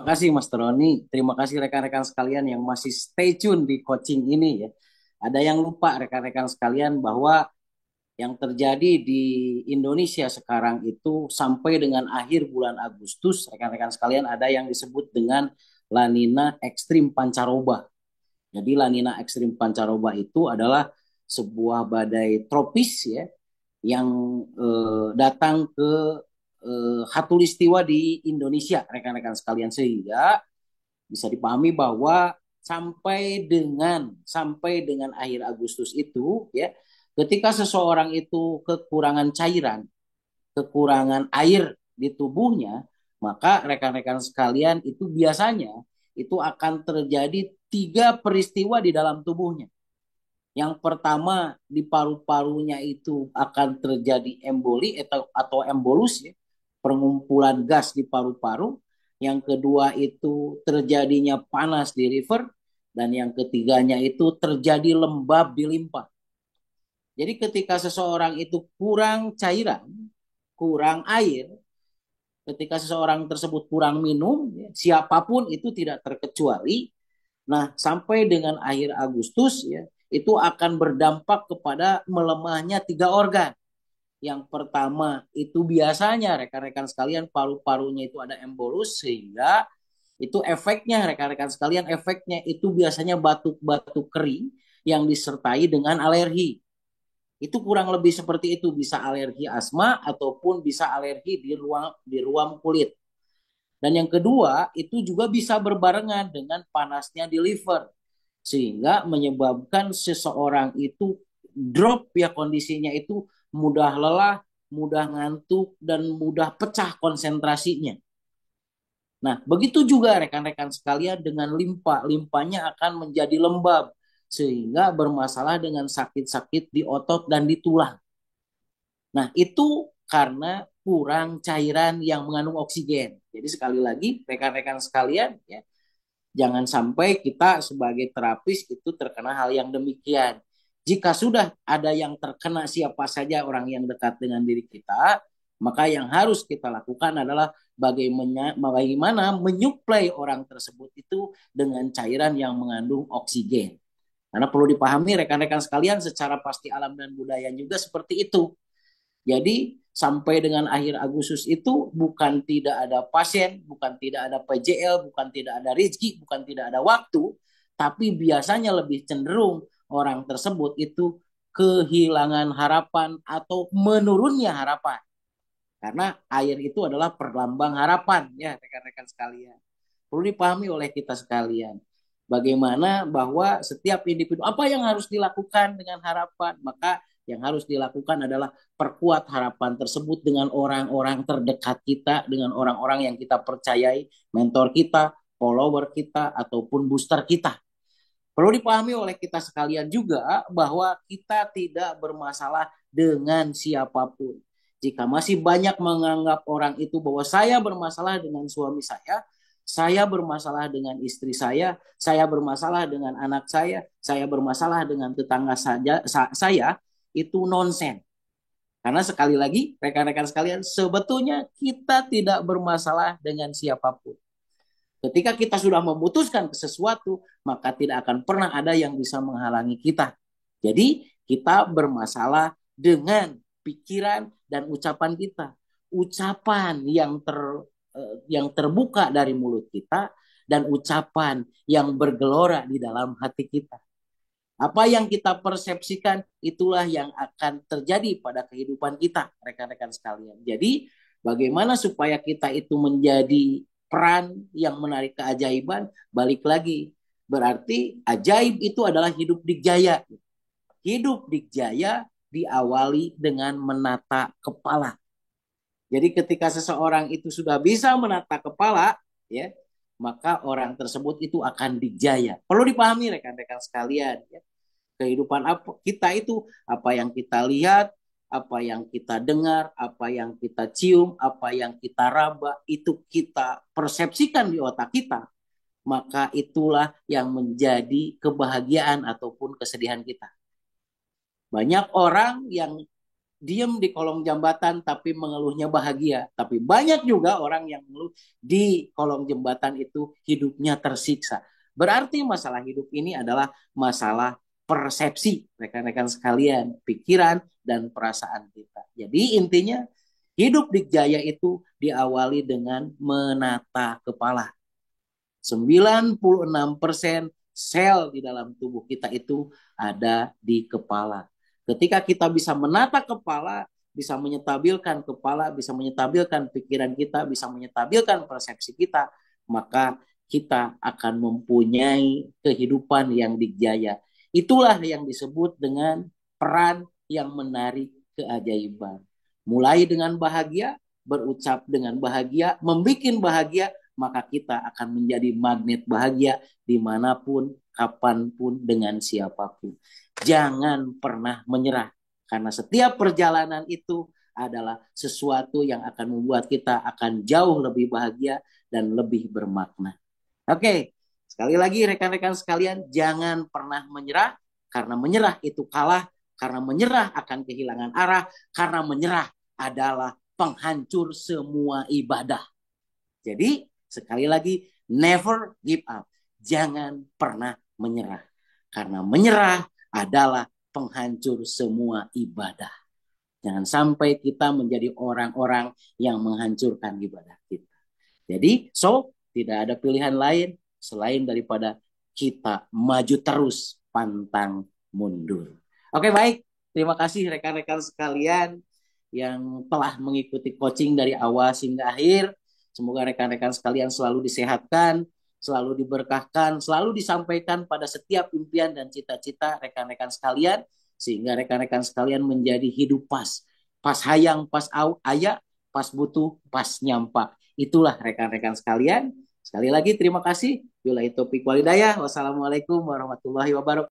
Terima kasih Mas Roni, terima kasih rekan-rekan sekalian yang masih stay tune di coaching ini ya. Ada yang lupa rekan-rekan sekalian bahwa yang terjadi di Indonesia sekarang itu sampai dengan akhir bulan Agustus, rekan-rekan sekalian ada yang disebut dengan La Nina ekstrim pancaroba. Jadi La Nina ekstrim pancaroba itu adalah sebuah badai tropis ya yang datang ke khatulistiwa di Indonesia, rekan-rekan sekalian, sehingga bisa dipahami bahwa sampai dengan akhir Agustus itu ya, ketika seseorang itu kekurangan cairan, kekurangan air di tubuhnya, maka rekan-rekan sekalian itu biasanya itu akan terjadi tiga peristiwa di dalam tubuhnya. Yang pertama di paru-parunya itu akan terjadi emboli atau embolus ya, pengumpulan gas di paru-paru. Yang kedua itu terjadinya panas di liver dan yang ketiganya itu terjadi lembab di limpa. Jadi ketika seseorang itu kurang cairan, kurang air, ketika seseorang tersebut kurang minum, ya, siapapun itu tidak terkecuali. Nah, sampai dengan akhir Agustus ya, itu akan berdampak kepada melemahnya tiga organ. Yang pertama itu biasanya rekan-rekan sekalian paru-parunya itu ada embolus, sehingga itu efeknya rekan-rekan sekalian, efeknya itu biasanya batuk-batuk kering yang disertai dengan alergi. Itu kurang lebih seperti itu, bisa alergi asma ataupun bisa alergi di ruang kulit. Dan yang kedua, itu juga bisa berbarengan dengan panasnya di liver. Sehingga menyebabkan seseorang itu drop ya, kondisinya itu mudah lelah, mudah ngantuk, dan mudah pecah konsentrasinya. Nah, begitu juga rekan-rekan sekalian dengan limpa. Limpanya akan menjadi lembab. Sehingga bermasalah dengan sakit-sakit di otot dan di tulang. Nah, itu karena kurang cairan yang mengandung oksigen. Jadi sekali lagi rekan-rekan sekalian ya, jangan sampai kita sebagai terapis itu terkena hal yang demikian. Jika sudah ada yang terkena siapa saja orang yang dekat dengan diri kita, maka yang harus kita lakukan adalah bagaimana menyuplai orang tersebut itu dengan cairan yang mengandung oksigen. Karena perlu dipahami rekan-rekan sekalian, secara pasti alam dan budaya juga seperti itu. Jadi sampai dengan akhir Agustus itu bukan tidak ada pasien, bukan tidak ada PJL, bukan tidak ada rezeki, bukan tidak ada waktu, tapi biasanya lebih cenderung orang tersebut itu kehilangan harapan atau menurunnya harapan. Karena air itu adalah perlambang harapan ya rekan-rekan sekalian. Perlu dipahami oleh kita sekalian. Bagaimana bahwa setiap individu apa yang harus dilakukan dengan harapan, maka yang harus dilakukan adalah perkuat harapan tersebut dengan orang-orang terdekat kita, dengan orang-orang yang kita percayai, mentor kita, follower kita, ataupun booster kita. Perlu dipahami oleh kita sekalian juga bahwa kita tidak bermasalah dengan siapapun. Jika masih banyak menganggap orang itu bahwa saya bermasalah dengan suami saya bermasalah dengan istri saya bermasalah dengan anak saya bermasalah dengan tetangga saya, itu nonsen. Karena sekali lagi, rekan-rekan sekalian, sebetulnya kita tidak bermasalah dengan siapapun. Ketika kita sudah memutuskan ke sesuatu, maka tidak akan pernah ada yang bisa menghalangi kita. Jadi, kita bermasalah dengan pikiran dan ucapan kita. Ucapan yang terbuka dari mulut kita dan ucapan yang bergelora di dalam hati kita. Apa yang kita persepsikan itulah yang akan terjadi pada kehidupan kita, rekan-rekan sekalian. Jadi, bagaimana supaya kita itu menjadi peran yang menarik keajaiban? Balik lagi, berarti ajaib itu adalah hidup dikjaya. Hidup dikjaya diawali dengan menata kepala. Jadi ketika seseorang itu sudah bisa menata kepala, ya, maka orang tersebut itu akan dijaya. Perlu dipahami rekan-rekan sekalian, ya. Kehidupan apa kita itu, apa yang kita lihat, apa yang kita dengar, apa yang kita cium, apa yang kita raba, itu kita persepsikan di otak kita, maka itulah yang menjadi kebahagiaan ataupun kesedihan kita. Banyak orang yang diem di kolong jembatan tapi mengeluhnya bahagia. Tapi banyak juga orang yang mengeluh di kolong jembatan itu hidupnya tersiksa. Berarti masalah hidup ini adalah masalah persepsi, rekan-rekan sekalian, pikiran dan perasaan kita. Jadi intinya hidup di Jaya itu diawali dengan menata kepala. 96% sel di dalam tubuh kita itu ada di kepala. Ketika kita bisa menata kepala, bisa menyetabilkan kepala, bisa menyetabilkan pikiran kita, bisa menyetabilkan persepsi kita, maka kita akan mempunyai kehidupan yang dijaya. Itulah yang disebut dengan peran yang menarik keajaiban. Mulai dengan bahagia, berucap dengan bahagia, membuat bahagia, maka kita akan menjadi magnet bahagia dimanapun, kapanpun, dengan siapapun. Jangan pernah menyerah, karena setiap perjalanan itu adalah sesuatu yang akan membuat kita akan jauh lebih bahagia dan lebih bermakna. Oke, sekali lagi rekan-rekan sekalian, jangan pernah menyerah, karena menyerah itu kalah, karena menyerah akan kehilangan arah, karena menyerah adalah penghancur semua ibadah. Jadi sekali lagi, never give up. Jangan pernah menyerah. Karena menyerah adalah penghancur semua ibadah. Jangan sampai kita menjadi orang-orang yang menghancurkan ibadah kita. Jadi, tidak ada pilihan lain selain daripada kita maju terus, pantang mundur. Oke, baik. Terima kasih rekan-rekan sekalian yang telah mengikuti coaching dari awal hingga akhir. Semoga rekan-rekan sekalian selalu disehatkan, selalu diberkahkan, selalu disampaikan pada setiap impian dan cita-cita rekan-rekan sekalian, sehingga rekan-rekan sekalian menjadi hidup pas hayang, pas ayak, pas butuh, pas nyampak. Itulah rekan-rekan sekalian. Sekali lagi terima kasih. Wassalamualaikum warahmatullahi wabarakatuh.